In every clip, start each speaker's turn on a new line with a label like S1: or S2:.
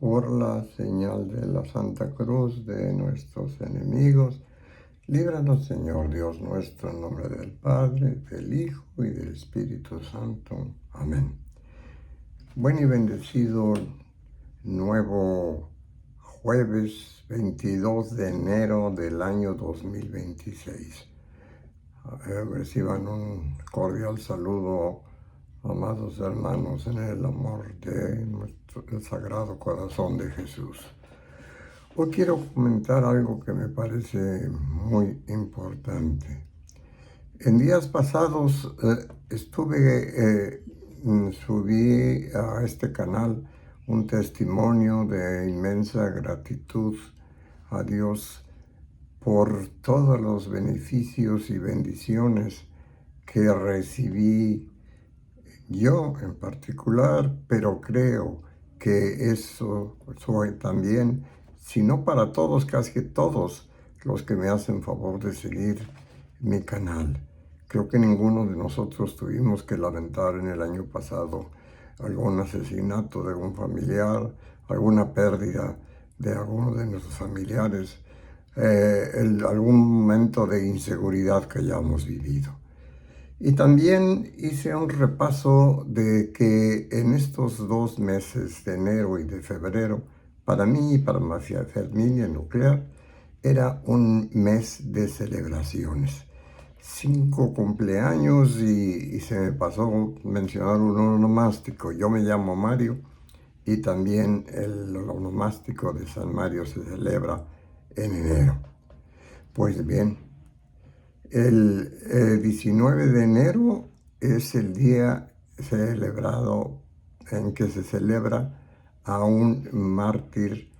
S1: por la señal de la Santa Cruz de nuestros enemigos. Líbranos, Señor Dios nuestro, en nombre del Padre, del Hijo y del Espíritu Santo. Amén. Buen y bendecido nuevo jueves 22 de enero del año 2026. Reciban un cordial saludo, amados hermanos, en el amor de el Sagrado Corazón de Jesús. Hoy quiero comentar algo que me parece muy importante. En días pasados subí a este canal un testimonio de inmensa gratitud a Dios por todos los beneficios y bendiciones que recibí yo en particular, pero creo que eso soy también, si no para todos, casi todos los que me hacen favor de seguir mi canal. Creo que ninguno de nosotros tuvimos que lamentar en el año pasado algún asesinato de un familiar, alguna pérdida de alguno de nuestros familiares, algún momento de inseguridad que hayamos vivido. Y también hice un repaso de que en estos 2 meses de enero y de febrero, para mí y para mi familia nuclear, era un mes de celebraciones. 5 cumpleaños y se me pasó mencionar un onomástico. Yo me llamo Mario y también el onomástico de San Mario se celebra en enero. Pues bien, el 19 de enero es el día celebrado en que se celebra a un mártir,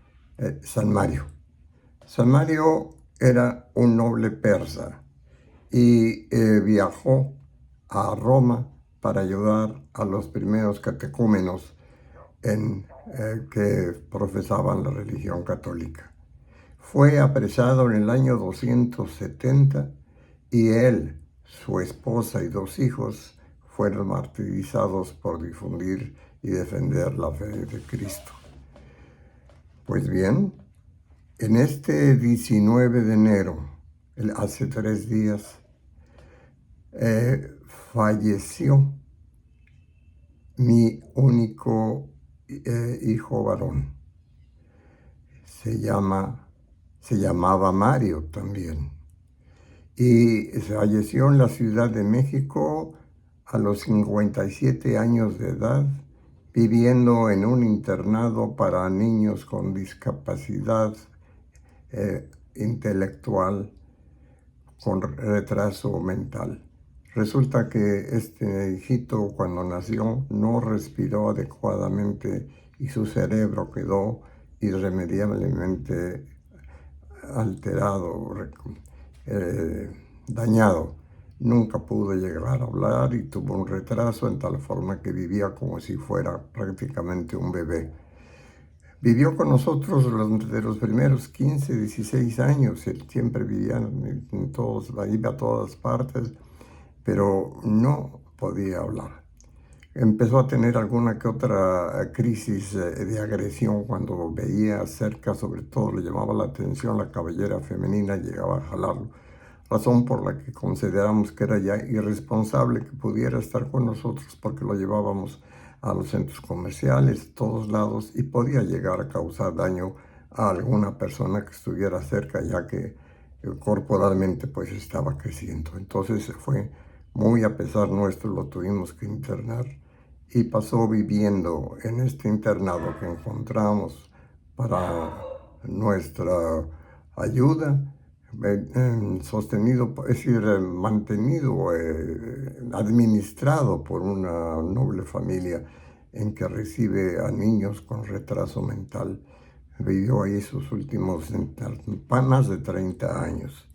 S1: San Mario. San Mario era un noble persa y viajó a Roma para ayudar a los primeros catecúmenos que profesaban la religión católica. Fue apresado en el año 270 y él, su esposa y 2 hijos fueron martirizados por difundir y defender la fe de Cristo. Pues bien, en este 19 de enero, hace 3 días, falleció mi único hijo varón. Se llamaba Mario también. Y falleció en la Ciudad de México a los 57 años de edad, viviendo en un internado para niños con discapacidad intelectual, con retraso mental. Resulta que este hijito, cuando nació, no respiró adecuadamente y su cerebro quedó irremediablemente alterado, dañado. Nunca pudo llegar a hablar y tuvo un retraso en tal forma que vivía como si fuera prácticamente un bebé. Vivió con nosotros durante los primeros 15, 16 años. Él siempre vivía iba a todas partes, pero no podía hablar. Empezó a tener alguna que otra crisis de agresión cuando veía cerca, sobre todo le llamaba la atención la cabellera femenina, llegaba a jalarlo, razón por la que consideramos que era ya irresponsable que pudiera estar con nosotros porque lo llevábamos a los centros comerciales, todos lados, y podía llegar a causar daño a alguna persona que estuviera cerca, ya que corporalmente pues estaba creciendo. Entonces fue muy a pesar nuestro, lo tuvimos que internar y pasó viviendo en este internado que encontramos para nuestra ayuda, sostenido, es decir, mantenido, administrado por una noble familia en que recibe a niños con retraso mental. Vivió ahí sus últimos más de 30 años.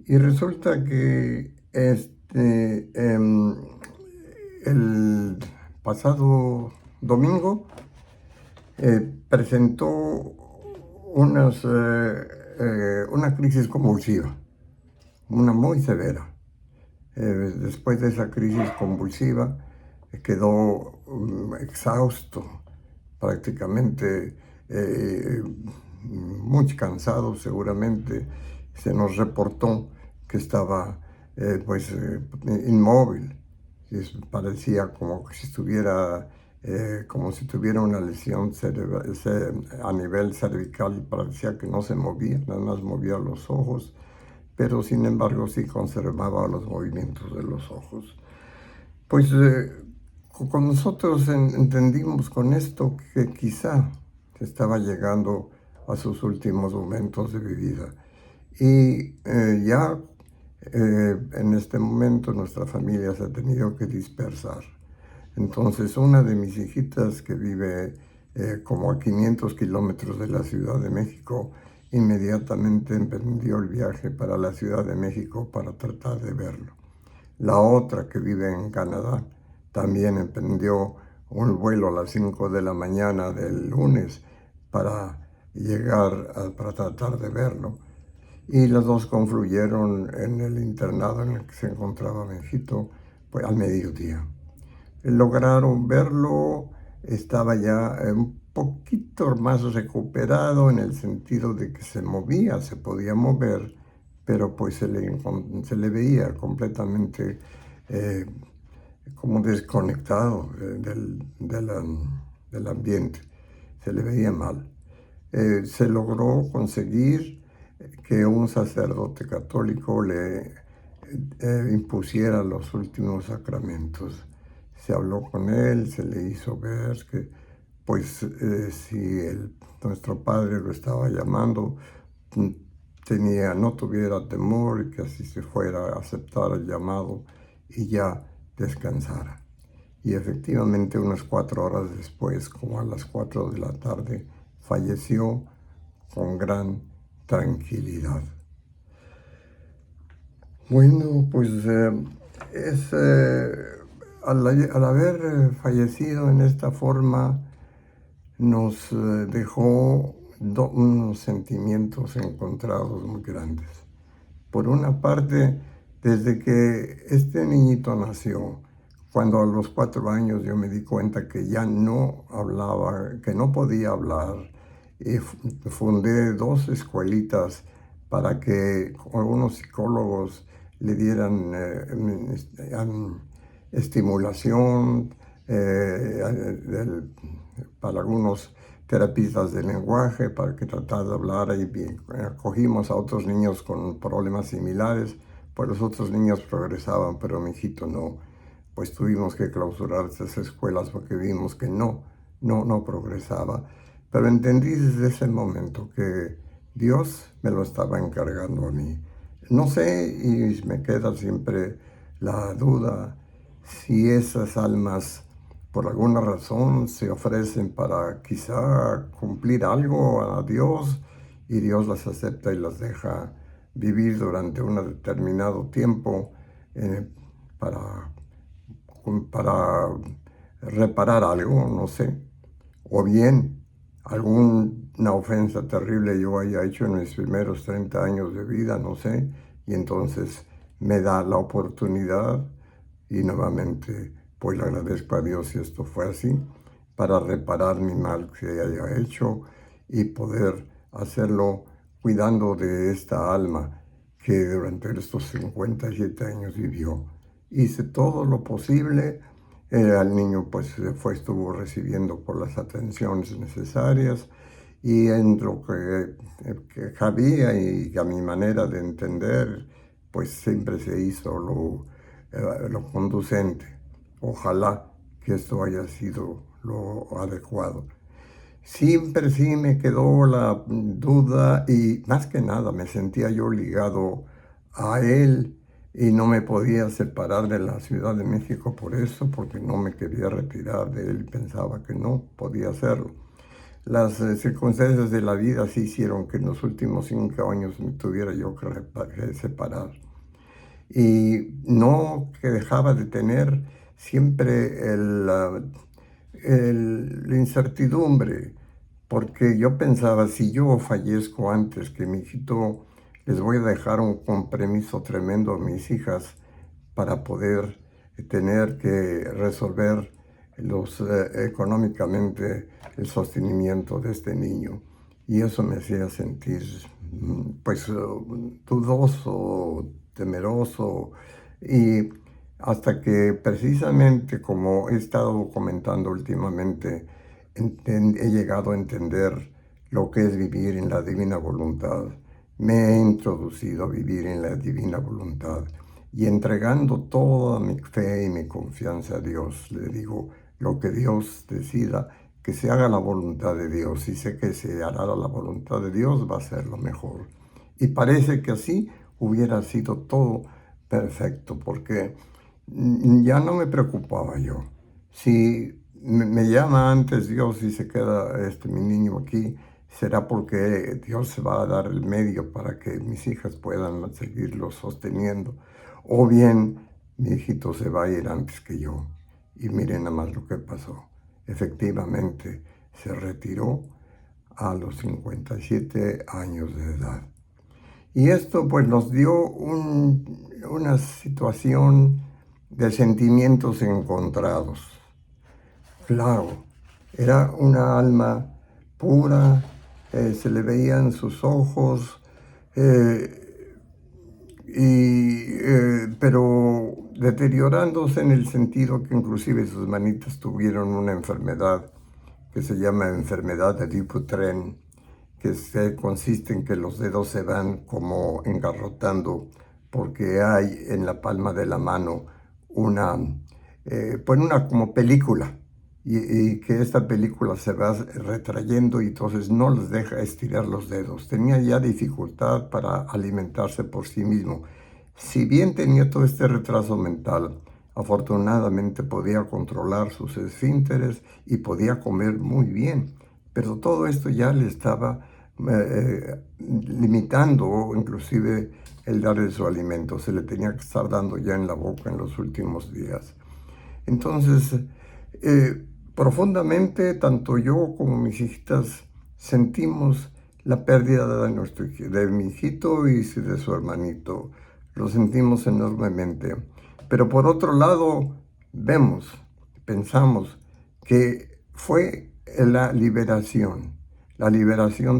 S1: Y resulta que el pasado domingo presentó una crisis convulsiva, una muy severa. Después de esa crisis convulsiva quedó exhausto, prácticamente eh, muy cansado seguramente, se nos reportó que estaba inmóvil. Parecía como que si estuviera, como si tuviera una lesión a nivel cervical, parecía que no se movía, nada más movía los ojos, pero sin embargo sí conservaba los movimientos de los ojos. Pues con nosotros entendimos con esto que quizá estaba llegando a sus últimos momentos de vida. Y ya en este momento nuestra familia se ha tenido que dispersar. Entonces una de mis hijitas que vive como a 500 kilómetros de la Ciudad de México, inmediatamente emprendió el viaje para la Ciudad de México para tratar de verlo. La otra que vive en Canadá también emprendió un vuelo a las 5 de la mañana del lunes para para tratar de verlo. Y las dos confluyeron en el internado en el que se encontraba Benjito, pues al mediodía. Lograron verlo, estaba ya un poquito más recuperado en el sentido de que se movía, se podía mover, pero pues se le veía completamente eh, como desconectado del ambiente, se le veía mal. Se logró conseguir que un sacerdote católico le impusiera los últimos sacramentos. Se habló con él, se le hizo ver que, pues, si nuestro padre lo estaba llamando, mm, no tuviera temor y que así se fuera a aceptar el llamado y ya descansara. Y efectivamente, unas 4 horas después, como a las 4 de la tarde, falleció con gran tranquilidad. Bueno, pues al haber fallecido en esta forma, nos dejó unos sentimientos encontrados muy grandes. Por una parte, desde que este niñito nació, cuando a los 4 años yo me di cuenta que ya no hablaba, que no podía hablar, y fundé 2 escuelitas para que algunos psicólogos le dieran estimulación, para algunos terapistas de lenguaje, para que tratara de hablar, y bien, acogimos a otros niños con problemas similares, pues los otros niños progresaban, pero mi hijito no. Pues tuvimos que clausurar esas escuelas porque vimos que no progresaba. Pero entendí desde ese momento que Dios me lo estaba encargando a mí. No sé, y me queda siempre la duda si esas almas por alguna razón se ofrecen para quizá cumplir algo a Dios, y Dios las acepta y las deja vivir durante un determinado tiempo eh, para para reparar algo, no sé, o bien alguna ofensa terrible yo haya hecho en mis primeros 30 años de vida, no sé, y entonces me da la oportunidad, y nuevamente pues le agradezco a Dios si esto fue así, para reparar mi mal que haya hecho y poder hacerlo cuidando de esta alma que durante estos 57 años vivió. Hice todo lo posible. Al niño pues estuvo recibiendo por las atenciones necesarias, y en lo que cabía y a mi manera de entender, pues siempre se hizo lo conducente. Ojalá que esto haya sido lo adecuado. Siempre sí me quedó la duda, y más que nada me sentía yo ligado a él y no me podía separar de la Ciudad de México por eso, porque no me quería retirar de él, pensaba que no podía hacerlo. Las circunstancias de la vida sí hicieron que en los últimos 5 años me tuviera yo que separar. Y no que dejaba de tener siempre la incertidumbre, porque yo pensaba, si yo fallezco antes que mi hijito, les voy a dejar un compromiso tremendo a mis hijas para poder tener que resolver económicamente el sostenimiento de este niño. Y eso me hacía sentir pues dudoso, temeroso, y hasta que precisamente, como he estado comentando últimamente, he llegado a entender lo que es vivir en la divina voluntad. Me he introducido a vivir en la divina voluntad y entregando toda mi fe y mi confianza a Dios. Le digo, lo que Dios decida, que se haga la voluntad de Dios, y sé que se hará la voluntad de Dios, va a ser lo mejor. Y parece que así hubiera sido todo perfecto, porque ya no me preocupaba yo. Si me llama antes Dios y se queda mi niño aquí, será porque Dios se va a dar el medio para que mis hijas puedan seguirlo sosteniendo. O bien mi hijito se va a ir antes que yo. Y miren nada más lo que pasó. Efectivamente, se retiró a los 57 años de edad. Y esto pues nos dio una situación de sentimientos encontrados. Claro, era una alma pura, se le veían sus ojos, pero deteriorándose en el sentido que inclusive sus manitas tuvieron una enfermedad que se llama enfermedad de Dupuytren, que consiste en que los dedos se van como engarrotando porque hay en la palma de la mano una como película, y que esta película se va retrayendo y entonces no les deja estirar los dedos. Tenía ya dificultad para alimentarse por sí mismo. Si bien tenía todo este retraso mental, afortunadamente podía controlar sus esfínteres y podía comer muy bien, pero todo esto ya le estaba limitando inclusive el darle su alimento. Se le tenía que estar dando ya en la boca en los últimos días. Entonces, profundamente, tanto yo como mis hijitas sentimos la pérdida de mi hijito y de su hermanito. Lo sentimos enormemente. Pero por otro lado, pensamos que fue la liberación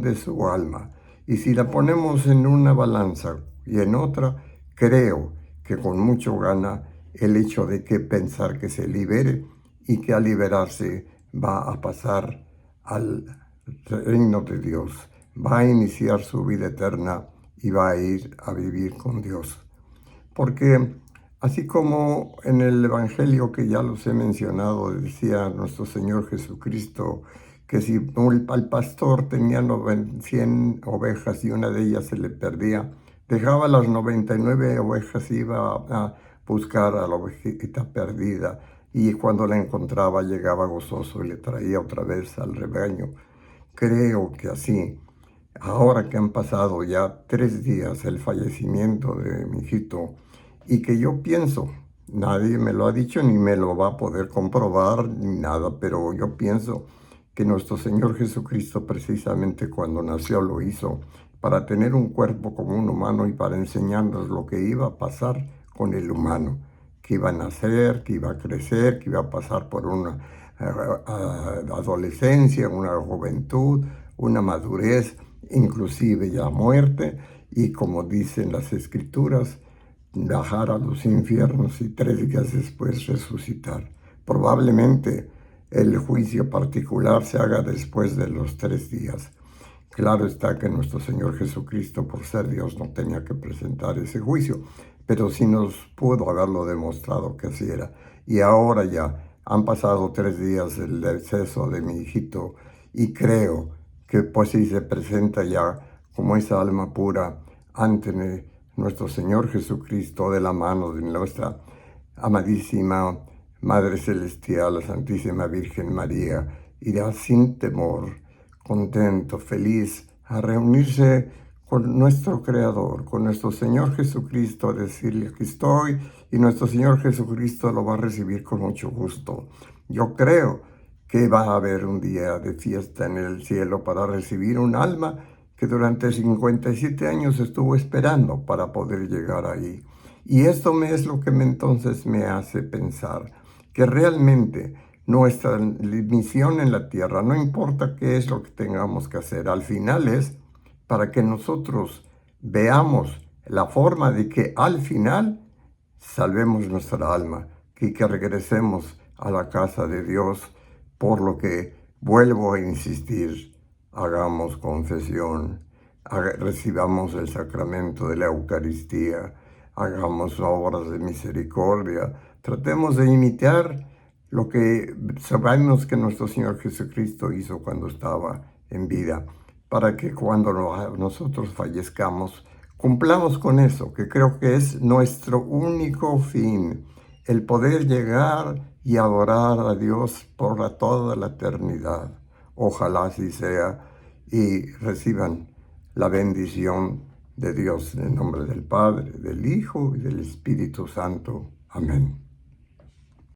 S1: de su alma. Y si la ponemos en una balanza y en otra, creo que con mucho gana el hecho de que pensar que se libere, y que al liberarse va a pasar al reino de Dios, va a iniciar su vida eterna y va a ir a vivir con Dios. Porque así como en el Evangelio que ya los he mencionado, decía nuestro Señor Jesucristo que si al pastor tenía 100 ovejas y una de ellas se le perdía, dejaba las 99 ovejas y iba a buscar a la ovejita perdida, y cuando la encontraba llegaba gozoso y le traía otra vez al rebaño. Creo que así, ahora que han pasado ya 3 días el fallecimiento de mi hijito, y que yo pienso, nadie me lo ha dicho ni me lo va a poder comprobar ni nada, pero yo pienso que nuestro Señor Jesucristo, precisamente cuando nació, lo hizo para tener un cuerpo como un humano y para enseñarnos lo que iba a pasar con el humano, que iba a nacer, que iba a crecer, que iba a pasar por una adolescencia, una juventud, una madurez, inclusive ya muerte, y como dicen las Escrituras, bajar a los infiernos y 3 días después resucitar. Probablemente el juicio particular se haga después de los 3 días. Claro está que nuestro Señor Jesucristo, por ser Dios, no tenía que presentar ese juicio, pero sí nos pudo haberlo demostrado que así era. Y ahora ya han pasado 3 días del deceso de mi hijito, y creo que pues sí se presenta ya como esa alma pura ante nuestro Señor Jesucristo, de la mano de nuestra amadísima Madre Celestial, la Santísima Virgen María, irá sin temor, contento, feliz, a reunirse con nuestro Creador, con nuestro Señor Jesucristo, a decirle: aquí estoy, y nuestro Señor Jesucristo lo va a recibir con mucho gusto. Yo creo que va a haber un día de fiesta en el cielo para recibir un alma que durante 57 años estuvo esperando para poder llegar ahí. Y esto es lo que entonces me hace pensar que realmente nuestra misión en la tierra, no importa qué es lo que tengamos que hacer, al final es para que nosotros veamos la forma de que al final salvemos nuestra alma y que regresemos a la casa de Dios, por lo que vuelvo a insistir, hagamos confesión, recibamos el sacramento de la Eucaristía, hagamos obras de misericordia, tratemos de imitar lo que sabemos que nuestro Señor Jesucristo hizo cuando estaba en vida, para que cuando nosotros fallezcamos, cumplamos con eso, que creo que es nuestro único fin, el poder llegar y adorar a Dios por toda la eternidad. Ojalá así sea y reciban la bendición de Dios en el nombre del Padre, del Hijo y del Espíritu Santo. Amén.